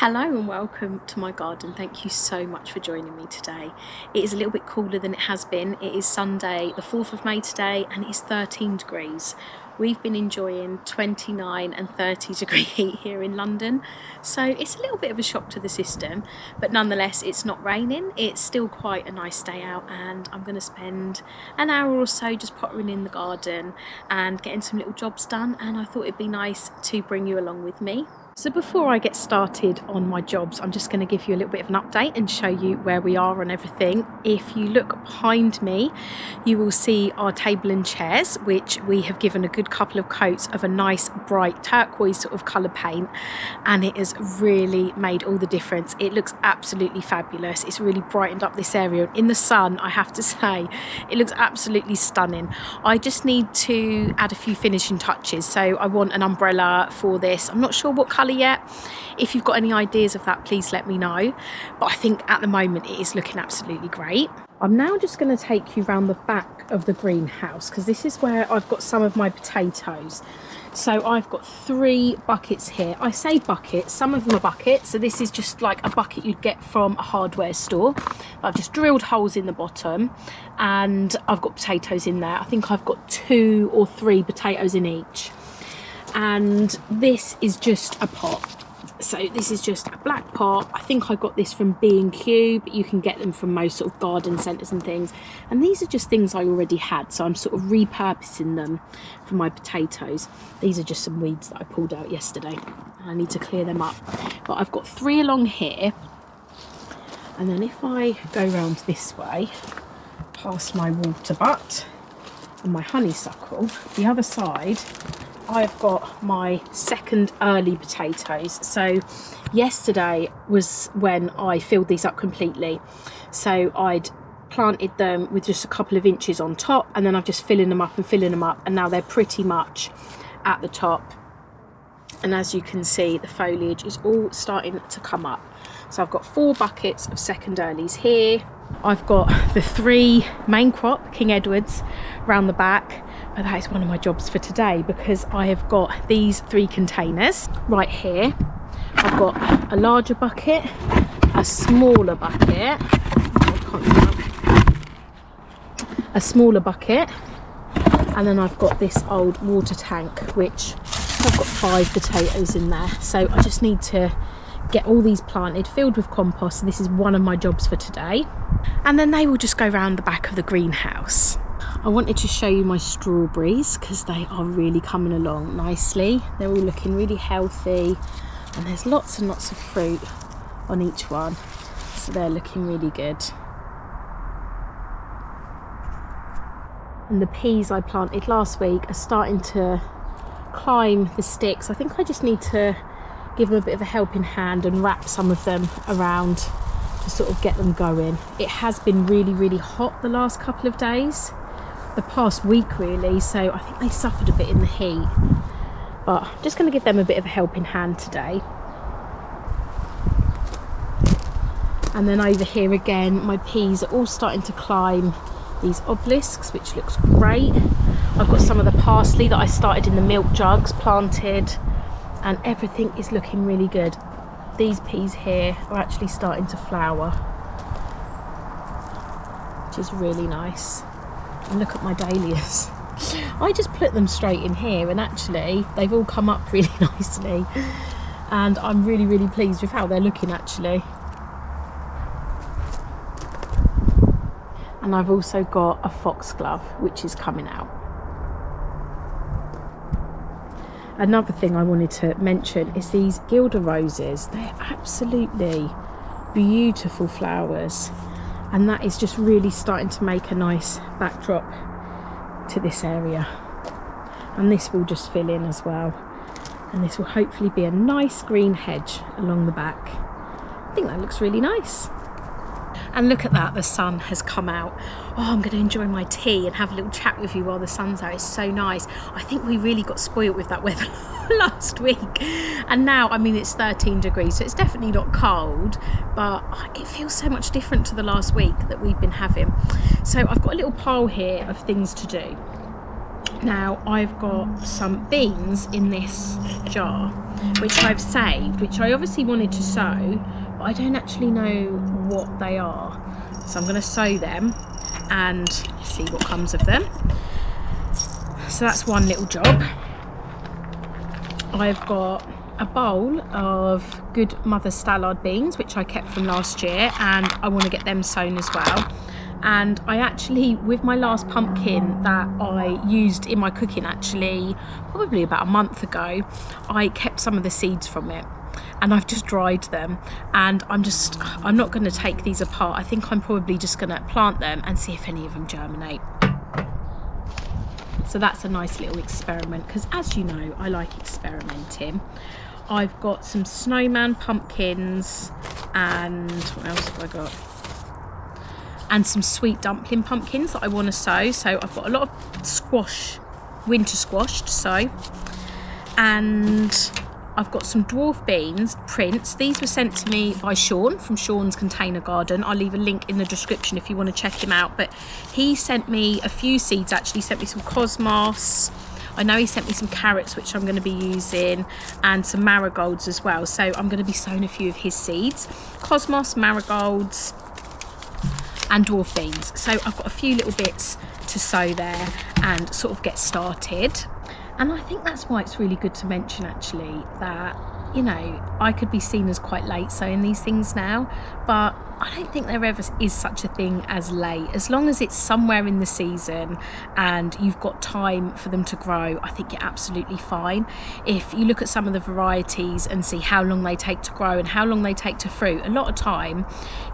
Hello and welcome to my garden. Thank you so much for joining me today. It is a little bit cooler than it has been. It is Sunday the 4th of May today and it is 13 degrees. We've been enjoying 29 and 30 degree heat here in London, so it's a little bit of a shock to the system, but nonetheless it's not raining. It's still quite a nice day out and I'm going to spend an hour or so just pottering in the garden and getting some little jobs done, and I thought it'd be nice to bring you along with me. So before I get started on my jobs, I'm just going to give you a little bit of an update and show you where we are on everything. If you look behind me, you will see our table and chairs, which we have given a good couple of coats of a nice bright turquoise sort of colour paint, and it has really made all the difference. It looks absolutely fabulous. It's really brightened up this area. In the sun, I have to say, it looks absolutely stunning. I just need to add a few finishing touches. So I want an umbrella for this. I'm not sure what colour yet. If you've got any ideas of that, please let me know, but I think at the moment it is looking absolutely great. I'm now just going to take you around the back of the greenhouse because this is where I've got some of my potatoes. So I've got 3 buckets here. I say buckets, some of them are buckets, so this is just like a bucket you'd get from a hardware store. I've just drilled holes in the bottom and I've got potatoes in there. I think I've got 2 or 3 potatoes in each. And this is just a pot. So this is just a black pot. I think I got this from B&Q, but you can get them from most sort of garden centres and things. And these are just things I already had, so I'm sort of repurposing them for my potatoes. These are just some weeds that I pulled out yesterday. I need to clear them up. But I've got 3 along here. And then if I go round this way, past my water butt and my honeysuckle, the other side, I've got my second early potatoes. So yesterday was when I filled these up completely. So I'd planted them with just a couple of inches on top, and then I'm just filling them up, and now they're pretty much at the top. And as you can see, the foliage is all starting to come up. So I've got 4 buckets of second earlies here. I've got the 3 main crop King Edwards round the back, but that is one of my jobs for today because I have got these 3 containers right here. I've got a larger bucket, a smaller bucket, and then I've got this old water tank which I've got 5 potatoes in there. So I just need to get all these planted, filled with compost. So this is one of my jobs for today, and then they will just go around the back of the greenhouse. I wanted to show you my strawberries because they are really coming along nicely. They're all looking really healthy and there's lots and lots of fruit on each one, so they're looking really good. And the peas I planted last week are starting to climb the sticks. I think I just need to give them a bit of a helping hand and wrap some of them around to sort of get them going. It has been really hot the last couple of days, the past week really, so I think they suffered a bit in the heat, but I'm just going to give them a bit of a helping hand today. And then over here again, my peas are all starting to climb these obelisks, which looks great. I've got some of the parsley that I started in the milk jugs planted, and everything is looking really good. These peas here are actually starting to flower, which is really nice. And look at my dahlias. I just put them straight in here and actually they've all come up really nicely, and I'm really pleased with how they're looking actually. And I've also got a foxglove which is coming out. Another thing I wanted to mention is these Gilder roses. They're absolutely beautiful flowers, and that is just really starting to make a nice backdrop to this area. And this will just fill in as well, and this will hopefully be a nice green hedge along the back. I think that looks really nice. And look at that, the sun has come out. Oh, I'm going to enjoy my tea and have a little chat with you while the sun's out. It's so nice. I think we really got spoiled with that weather last week. And now, I mean, it's 13 degrees, so it's definitely not cold, but it feels so much different to the last week that we've been having. So I've got a little pile here of things to do. Now, I've got some beans in this jar, which I've saved, which I obviously wanted to sow, but I don't actually know what they are. So I'm going to sow them and see what comes of them. So that's one little job. I've got a bowl of good mother Stallard beans, which I kept from last year, and I want to get them sown as well. And I actually, with my last pumpkin that I used in my cooking, actually probably about a month ago, I kept some of the seeds from it and I've just dried them, and I'm not going to take these apart. I think I'm probably just going to plant them and see if any of them germinate. So that's a nice little experiment, because as you know, I like experimenting. I've got some snowman pumpkins, and what else have I got? And some sweet dumpling pumpkins that I want to sow. So I've got a lot of squash, winter squash to sow. And I've got some dwarf beans prints. These were sent to me by Sean from Sean's Container Garden. I'll leave a link in the description if you want to check him out. But he sent me a few seeds, actually. He sent me some cosmos. I know he sent me some carrots, which I'm going to be using, and some marigolds as well. So I'm going to be sowing a few of his seeds. Cosmos, marigolds, and dwarf beans. So I've got a few little bits to sow there and sort of get started. And I think that's why it's really good to mention, actually, that, you know, I could be seen as quite late sowing these things now, but I don't think there ever is such a thing as late. As long as it's somewhere in the season and you've got time for them to grow, I think you're absolutely fine. If you look at some of the varieties and see how long they take to grow and how long they take to fruit, a lot of time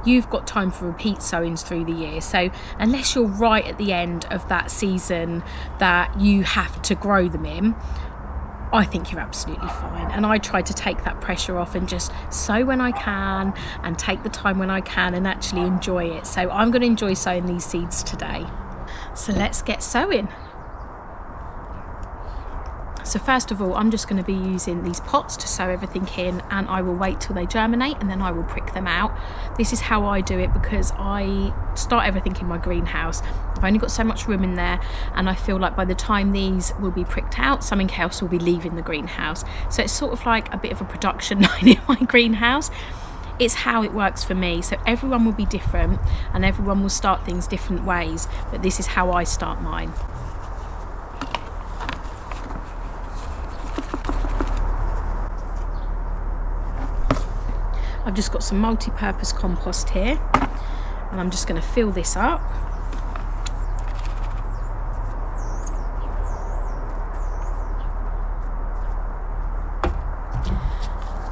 you've got time for repeat sowings through the year. So unless you're right at the end of that season that you have to grow them in, I think you're absolutely fine. And I try to take that pressure off and just sow when I can and take the time when I can and actually enjoy it. So I'm going to enjoy sowing these seeds today. So let's get sowing. So first of all, I'm just going to be using these pots to sow everything in, and I will wait till they germinate and then I will prick them out. This is how I do it because I start everything in my greenhouse. I've only got so much room in there, and I feel like by the time these will be pricked out, something else will be leaving the greenhouse. So it's sort of like a bit of a production line in my greenhouse. It's how it works for me. So everyone will be different and everyone will start things different ways, but this is how I start mine. I've just got some multi-purpose compost here, and I'm just going to fill this up.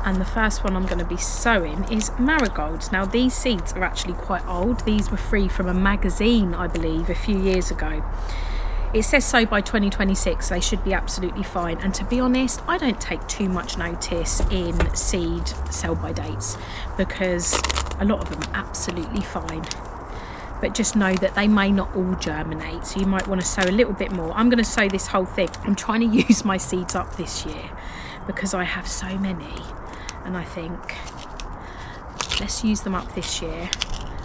And the first one I'm going to be sowing is marigolds. Now these seeds are actually quite old. These were free from a magazine, I believe, a few years ago. It says so by 2026, they should be absolutely fine. And to be honest, I don't take too much notice in seed sell-by dates because a lot of them are absolutely fine. But just know that they may not all germinate, so you might want to sow a little bit more. I'm going to sow this whole thing. I'm trying to use my seeds up this year because I have so many, and I think let's use them up this year.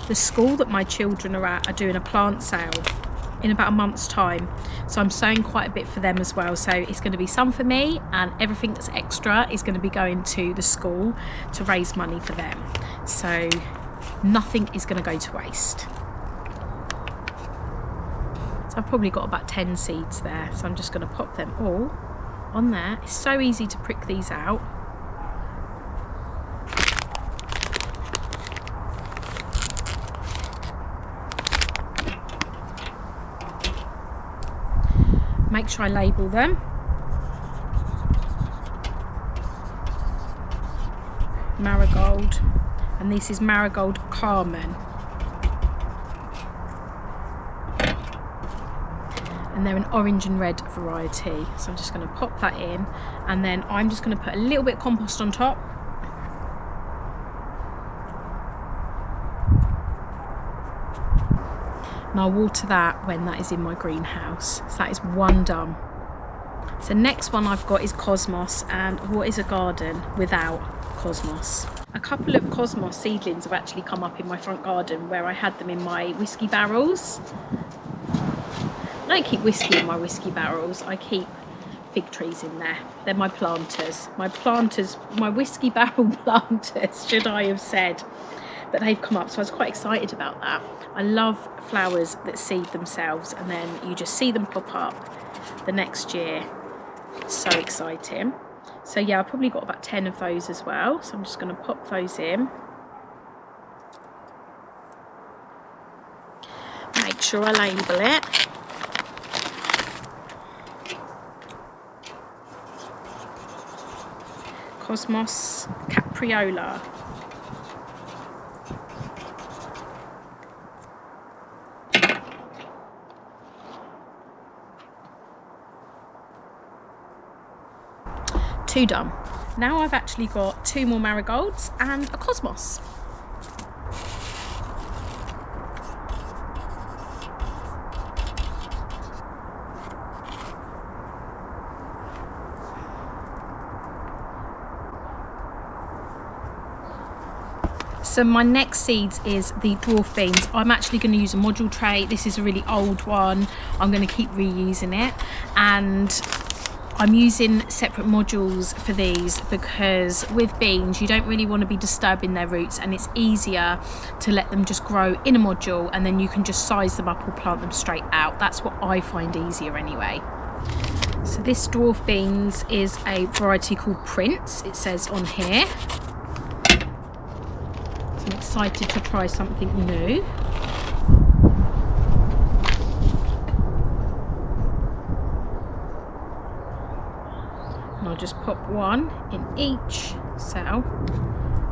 The school that my children are at are doing a plant sale in about a month's time, so I'm sowing quite a bit for them as well. So it's going to be some for me, and everything that's extra is going to be going to the school to raise money for them. So nothing is going to go to waste. So I've probably got about 10 seeds there, so I'm just going to pop them all on there. It's so easy to prick these out. Make sure I label them. Marigold, and this is Marigold Carmen. And they're an orange and red variety. So I'm just going to pop that in, and then I'm just going to put a little bit of compost on top. And I'll water that when that is in my greenhouse. So that is one done. So next one I've got is Cosmos, and what is a garden without Cosmos? A couple of Cosmos seedlings have actually come up in my front garden where I had them in my whiskey barrels. I don't keep whiskey in my whiskey barrels, I keep fig trees in there. They're my planters, my whiskey barrel planters, should I have said. But they've come up, so I was quite excited about that. I love flowers that seed themselves and then you just see them pop up the next year. So exciting. So yeah, I've probably got about 10 of those as well. So I'm just going to pop those in. Make sure I label it. Cosmos Capriola. Two done. Now I've actually got 2 more marigolds and a cosmos. So my next seeds is the dwarf beans. I'm actually going to use a module tray. This is a really old one. I'm going to keep reusing it, and I'm using separate modules for these because with beans you don't really want to be disturbing their roots, and it's easier to let them just grow in a module and then you can just size them up or plant them straight out. That's what I find easier anyway. So this dwarf beans is a variety called Prince, it says on here. So I'm excited to try something new. And I'll just pop one in each cell,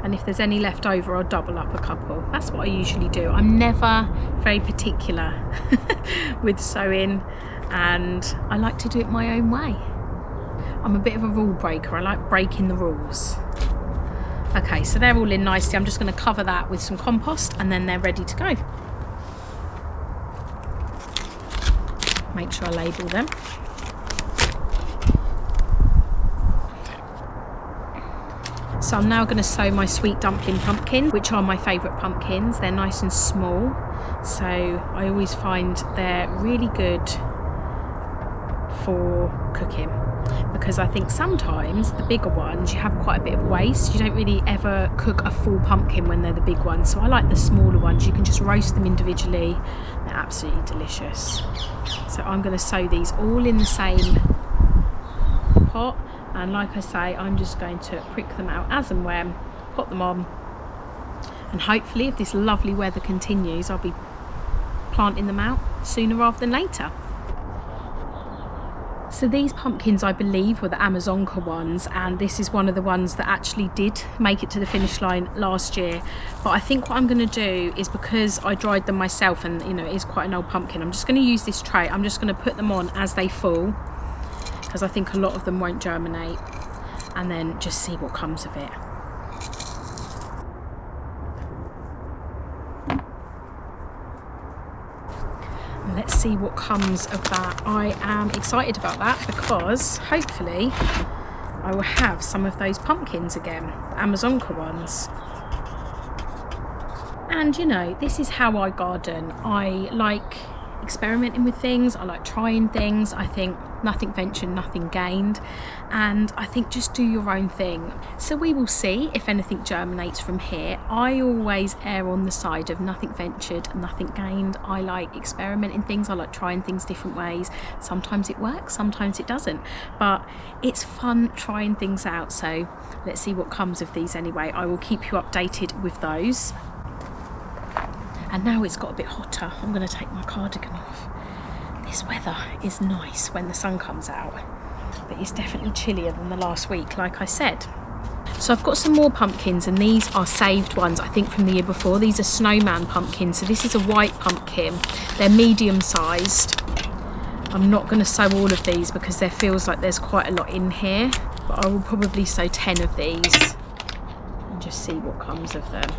and if there's any left over I'll double up a couple. That's what I usually do. I'm never very particular with sowing, and I like to do it my own way. I'm a bit of a rule breaker. I like breaking the rules. Okay, so they're all in nicely. I'm just going to cover that with some compost and then they're ready to go. Make sure I label them. So I'm now going to sow my sweet dumpling pumpkin, which are my favourite pumpkins. They're nice and small, so I always find they're really good for cooking, because I think sometimes the bigger ones you have quite a bit of waste. You don't really ever cook a full pumpkin when they're the big ones, so I like the smaller ones. You can just roast them individually. They're absolutely delicious. So I'm going to sow these all in the same pot, and like I say, I'm just going to prick them out as and when, put them on, and hopefully if this lovely weather continues I'll be planting them out sooner rather than later. So these pumpkins I believe were the Amazonka ones, and this is one of the ones that actually did make it to the finish line last year. But I think what I'm going to do is, because I dried them myself and you know it is quite an old pumpkin, I'm just going to use this tray. I'm just going to put them on as they fall, because I think a lot of them won't germinate, and then just see what comes of it. Let's see what comes of that. I am excited about that because hopefully I will have some of those pumpkins again, the Amazonka ones. And you know, this is how I garden. I like experimenting with things, I like trying things. I think nothing ventured, nothing gained, and I think just do your own thing. So we will see if anything germinates from here. I always err on the side of nothing ventured, nothing gained. I like experimenting things, I like trying things different ways. Sometimes it works, sometimes it doesn't, but it's fun trying things out. So let's see what comes of these anyway. I will keep you updated with those. And now it's got a bit hotter, I'm going to take my cardigan off. This weather is nice when the sun comes out, but it's definitely chillier than the last week, like I said. So I've got some more pumpkins, and these are saved ones, I think from the year before. These are snowman pumpkins, so this is a white pumpkin. They're medium sized. I'm not going to sow all of these because there feels like there's quite a lot in here, but I will probably sow 10 of these and just see what comes of them.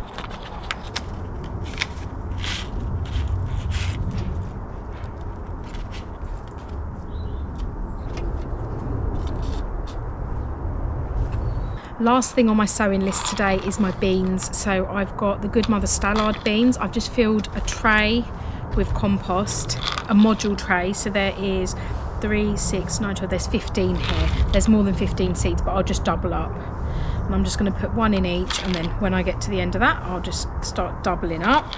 Last thing on my sowing list today is my beans. So I've got the Good Mother Stallard beans. I've just filled a tray with compost, a module tray. So there is 3, 6, 9, 12, there's 15 here. There's more than 15 seeds, but I'll just double up. And I'm just going to put one in each, and then when I get to the end of that, I'll just start doubling up.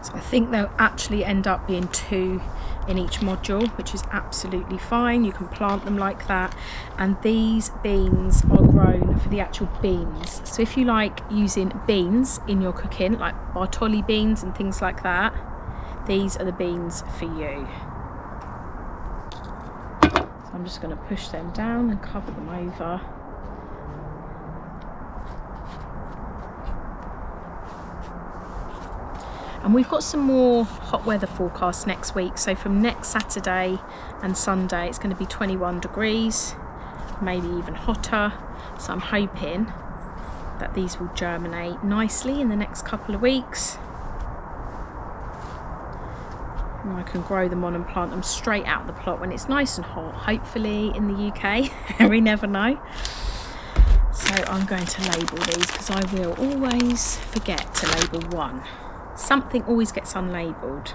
So I think they'll actually end up being 2 in each module, which is absolutely fine. You can plant them like that, and these beans are grown for the actual beans. So if you like using beans in your cooking, like Bartoli beans and things like that, these are the beans for you. So I'm just going to push them down and cover them over. And we've got some more hot weather forecasts next week. So from next Saturday and Sunday, it's going to be 21 degrees, maybe even hotter. So I'm hoping that these will germinate nicely in the next couple of weeks. And I can grow them on and plant them straight out of the plot when it's nice and hot, hopefully in the UK. We never know. So I'm going to label these because I will always forget to label one. Something always gets unlabelled.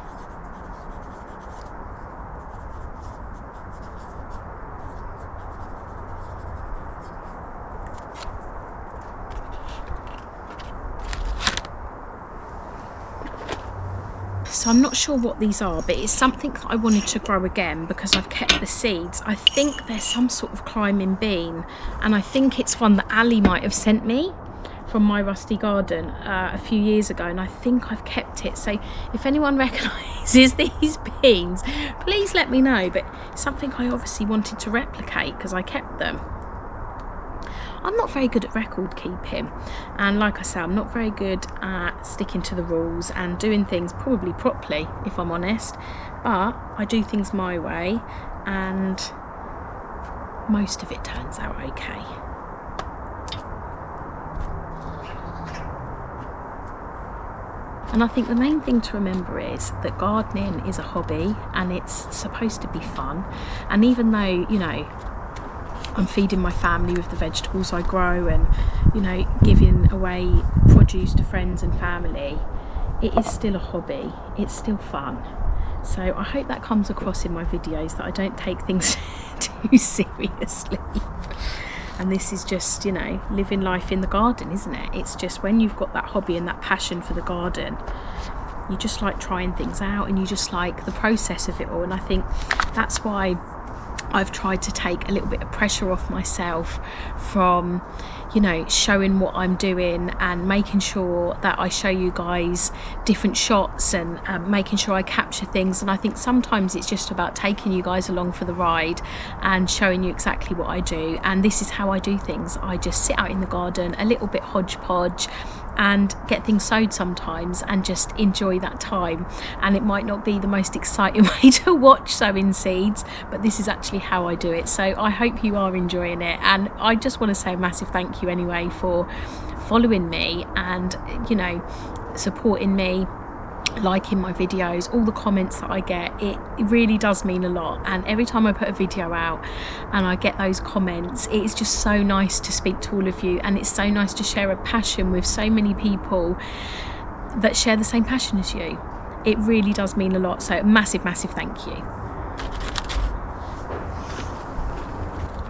So I'm not sure what these are, but it's something that I wanted to grow again because I've kept the seeds. I think there's some sort of climbing bean, and I think it's one that Ali might have sent me from my rusty garden a few years ago, and I think I've kept it. So if anyone recognises these beans, please let me know. But it's something I obviously wanted to replicate because I kept them. I'm not very good at record keeping, and like I say, I'm not very good at sticking to the rules and doing things probably properly, if I'm honest, but I do things my way and most of it turns out okay. And I think the main thing to remember is that gardening is a hobby and it's supposed to be fun. And even though, you know, I'm feeding my family with the vegetables I grow and, you know, giving away produce to friends and family, it is still a hobby. It's still fun. So I hope that comes across in my videos, that I don't take things too seriously. And this is just, you know, living life in the garden, isn't it? It's just when you've got that hobby and that passion for the garden, you just like trying things out and you just like the process of it all. And I think that's why I've tried to take a little bit of pressure off myself from, you know, showing what I'm doing and making sure that I show you guys different shots and making sure I capture things. And I think sometimes it's just about taking you guys along for the ride and showing you exactly what I do. And this is how I do things. I just sit out in the garden, a little bit hodgepodge, and get things sowed sometimes and just enjoy that time. And it might not be the most exciting way to watch sowing seeds, but this is actually how I do it. So I hope you are enjoying it, and I just want to say a massive thank you anyway for following me and, you know, supporting me, liking my videos, all the comments that I get. It really does mean a lot, and every time I put a video out and I get those comments, it is just so nice to speak to all of you, and it's so nice to share a passion with so many people that share the same passion as you. It really does mean a lot, so massive thank you.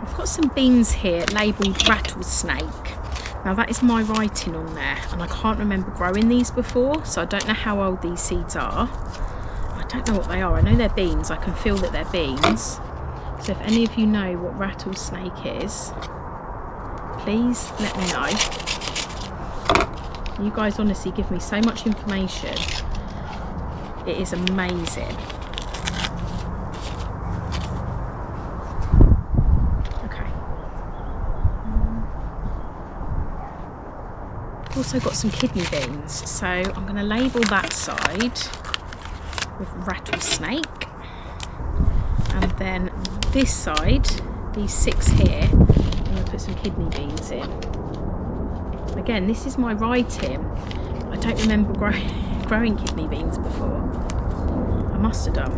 I've got some beans here labelled rattlesnake. Now that is my writing on there, and I can't remember growing these before, so I don't know how old these seeds are. I don't know what they are. I know they're beans. I can feel that they're beans. So if any of you know what rattlesnake is, please let me know. You guys honestly give me so much information. It is amazing. Also got some kidney beans, so I'm going to label that side with rattlesnake, and then this side, these 6 here, I'm going to put some kidney beans in. Again, this is my writing. I don't remember growing kidney beans before. I must have done.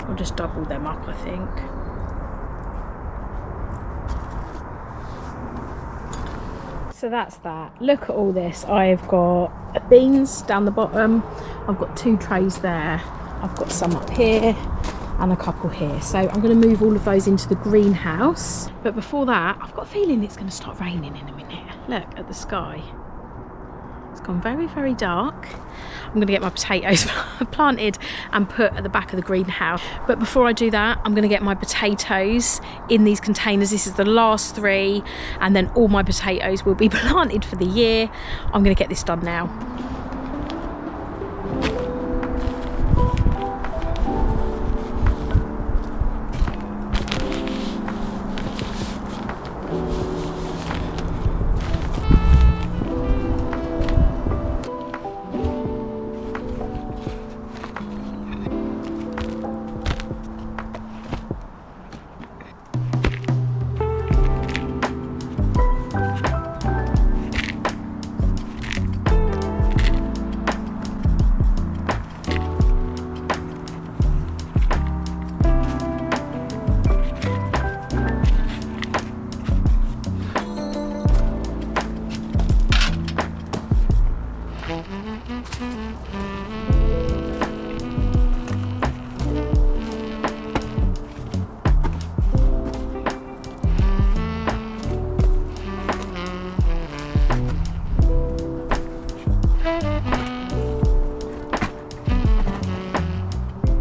I'll just double them up, I think. So that's that. Look at all this. I've got beans down the bottom. I've got 2 trays there. I've got some up here and a couple here. So I'm going to move all of those into the greenhouse. But before that, I've got a feeling it's going to start raining in a minute. Look at the sky. It's gone very, very dark. I'm going to get my potatoes planted and put at the back of the greenhouse. But before I do that, I'm going to get my potatoes in these containers. This is the last 3, and then all my potatoes will be planted for the year. I'm going to get this done now.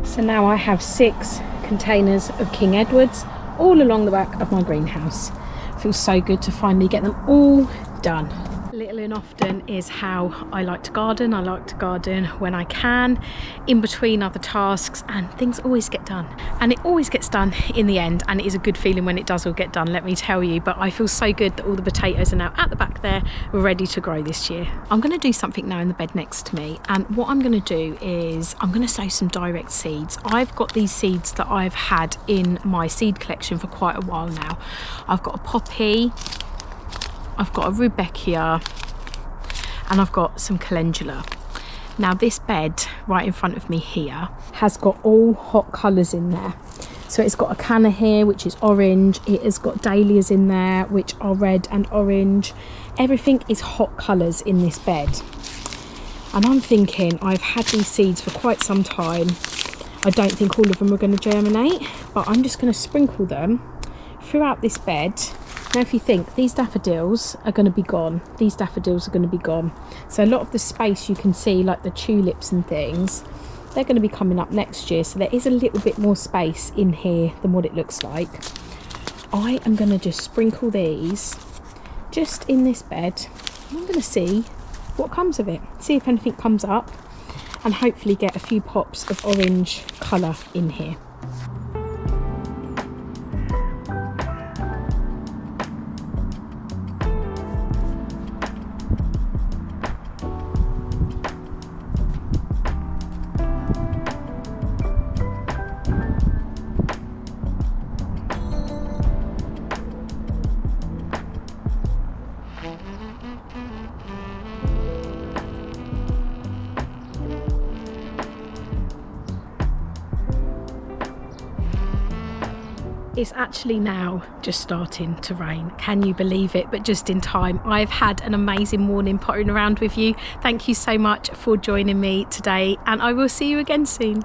So now I have 6 containers of King Edwards all along the back of my greenhouse. Feels so good to finally get them all done. Little and often is how I like to garden. I like to garden when I can, in between other tasks, and things always get done. And it always gets done in the end, and it is a good feeling when it does all get done, let me tell you. But I feel so good that all the potatoes are now at the back there, ready to grow this year. I'm going to do something now in the bed next to me, and what I'm going to do is I'm going to sow some direct seeds. I've got these seeds that I've had in my seed collection for quite a while now. I've got a poppy, I've got a rudbeckia, and I've got some calendula. Now this bed right in front of me here has got all hot colours in there. So it's got a canna here which is orange, it has got dahlias in there which are red and orange. Everything is hot colours in this bed. And I'm thinking, I've had these seeds for quite some time. I don't think all of them are going to germinate, but I'm just going to sprinkle them throughout this bed. Now if you think, these daffodils are going to be gone, these daffodils are going to be gone. So a lot of the space you can see, like the tulips and things, they're going to be coming up next year. So there is a little bit more space in here than what it looks like. I am going to just sprinkle these just in this bed. I'm going to see what comes of it, see if anything comes up, and hopefully get a few pops of orange colour in here. It's actually now just starting to rain. Can you believe it? But just in time. I've had an amazing morning pottering around with you. Thank you so much for joining me today, and I will see you again soon.